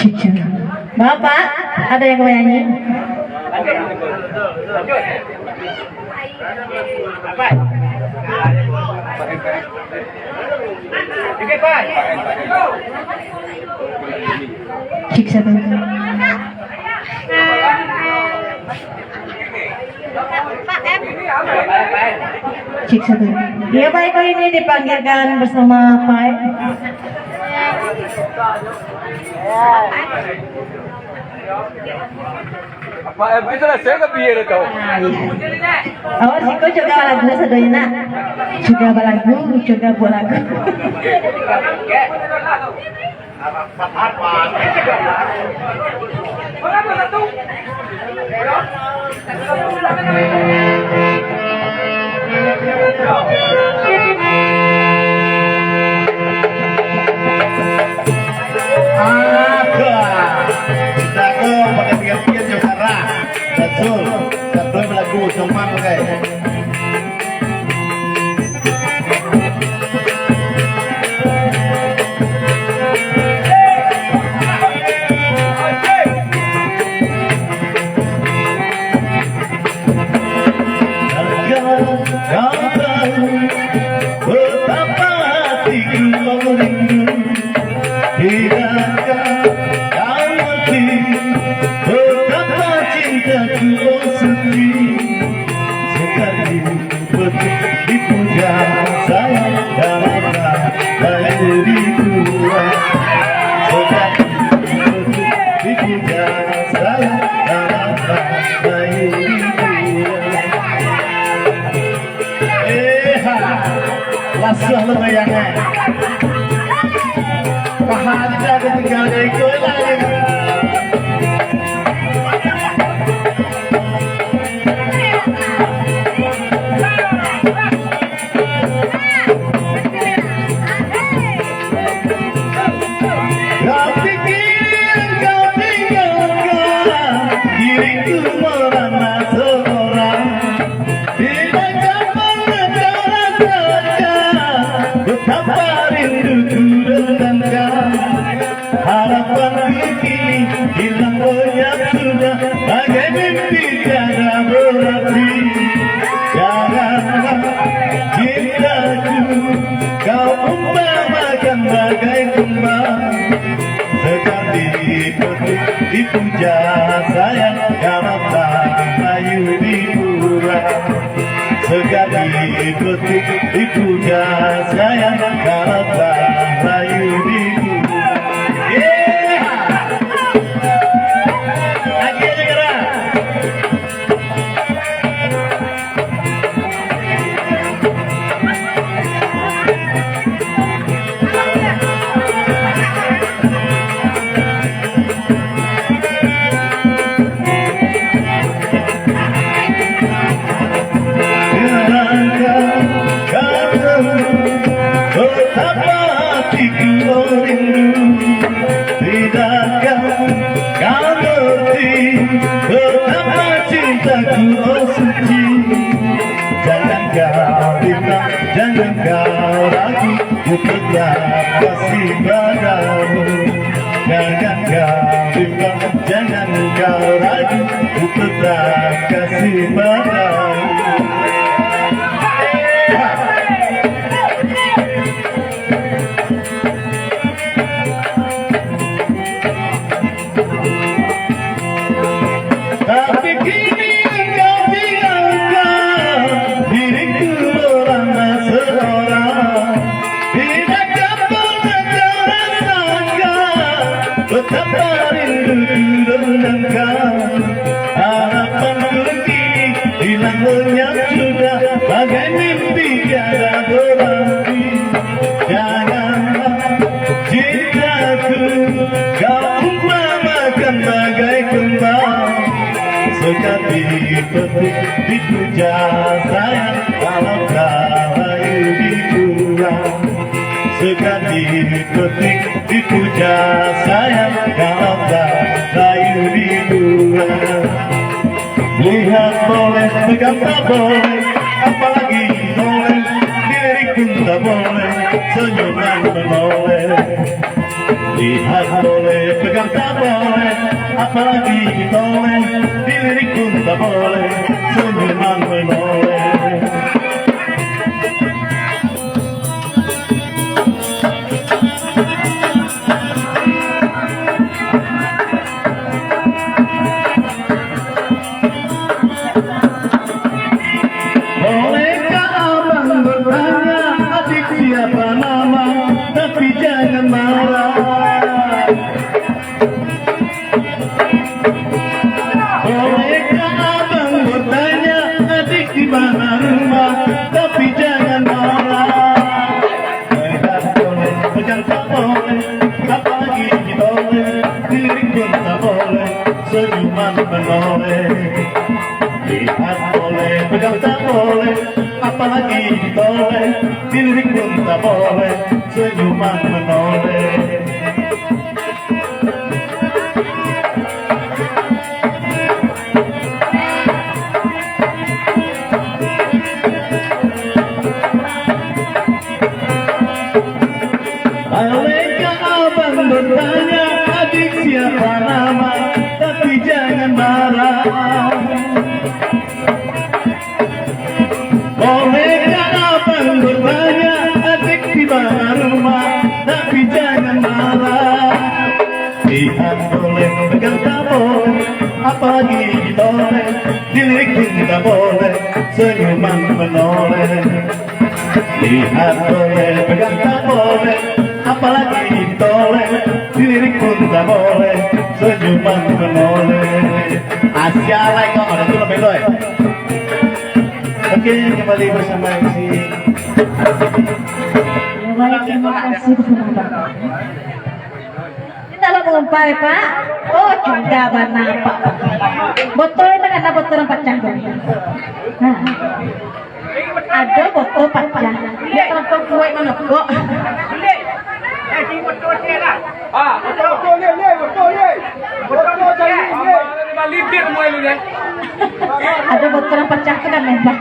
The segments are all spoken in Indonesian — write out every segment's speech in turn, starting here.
Jujur. Bapak, ada yang mau nyanyi? Cik satu. Cik satu. Iya Pak Eko ini dipanggilkan bersama Pak. Apa itu lah saya kepiye itu? Oh, Siko juga lagu sedayana. Juga lagu, juga buat lagu. Langsung lebayangnya pahala tinggal dari gue lagi. Harapan ini hilang lenyap sudah, bagai mimpi tiada berarti. Janganlah cintaku kau umpamakan bagai kembang, sekali petik dipuja sayang kalau tak layu dikurang. Sekali petik dipuja sayang kalau tak layu dikurang. Jangan kau ragu, ku tetap kasih padamu. Jangan kau bimbang, jangan kau ragu, ku tetap kasih padamu. Tapi kini engkau tinggalkan diriku merana seorang. Tidak dapat kau rasakan betapa rinduku dendamkan. Harapanku kini hilang lenyap sudah, bagai mimpi tiada berarti. Janganlah cintaku kau umpamakan bagai kembang, sekali petik dipuja sayang kalau tak layu dikurang. Sekali petik dipuja sayang kalau tak layu dikurang. Lihat boleh, pegang tak boleh, apalagi boleh, diriku tak boleh, senyuman menoleh. Lihat boleh, pegang tak boleh, apalagi ditoleh, dilirik pun tak boleh, senyuman menoleh. Bolehkah abang bertanya adik siapa nama, tapi jangan marah. Bolehkah abang bertanya adik di mana rumah, tapi jangan marah. Lihat boleh, pegang tak boleh, apalagi ditoleh, dilirik pun tak boleh, senyuman menoleh. Lihat boleh, pegang tak boleh, apalagi ditoleh, dilirik pun tak boleh, senyuman menoleh. Bolehkah abang bertanya adik siapa nama, tapi jangan marah. Bolehkah abang bertanya adik di mana rumah, tapi jangan marah. Lihat boleh, pegang tak boleh, apalagi ditoleh, dilirik pun tak boleh, senyuman menoleh. Lihat boleh, pegang tak boleh, apalagi ditoleh, dilirik pun tak boleh, senyuman menoleh. Assalamualaikum warahmatullahi wabarakatuh. Oke, kembali bersama MC. Ya baik, terima kasih kepada Bapak. Kita lo mengumpai Pak. Oh juga mana Pak. Botol itu kan ada botol yang pecah. Nah, ada botol pecah. Dia kalau kue mana kok? Ah, betul ni. Betul cari ni. Memang libit semua ini ni. Ada botol yang pecah itu kan membah.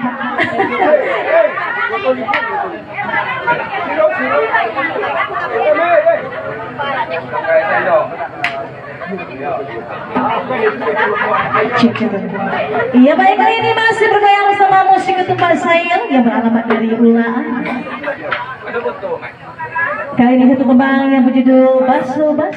Iya baik, kali ini masih bergoyang bersama musik ketupat sayang yang beralamat dari Ulaan. Kali ini satu kembang yang berjudul Baso Bas.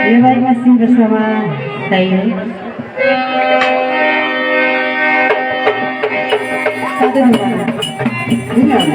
Terima kasih bersama saya. Satu dua. Dengar.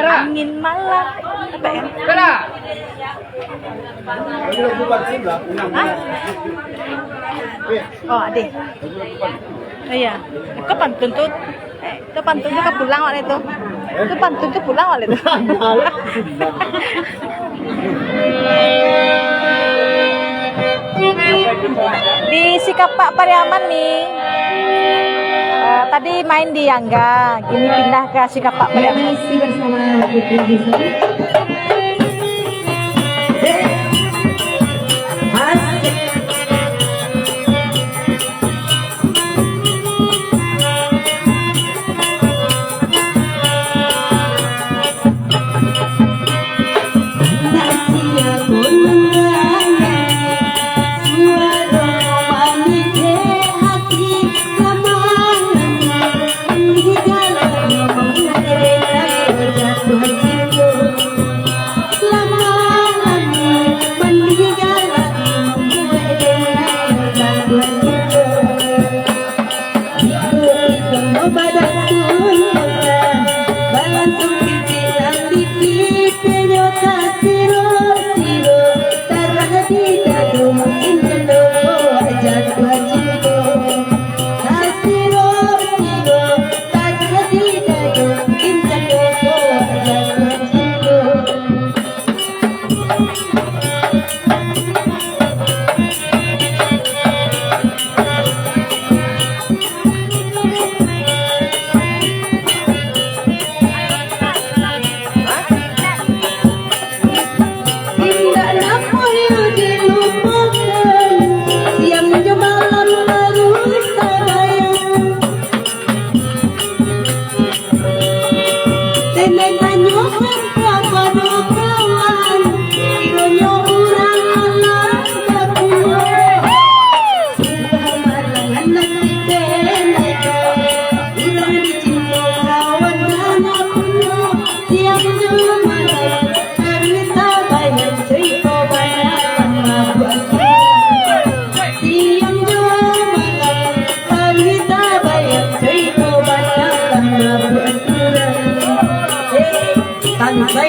Angin malam apa ya? Beda. Oh, adik. Iya. Itu pantun tuh. Itu pantun tuh kepulang waktu itu. Itu pantun tuh pulang waktu itu. Di sikap Pak Pariaman nih. Tadi main di Yangga, gini pindah ke Sikapak Padang. Masih bersama Putri Gisel. Asik. Bye.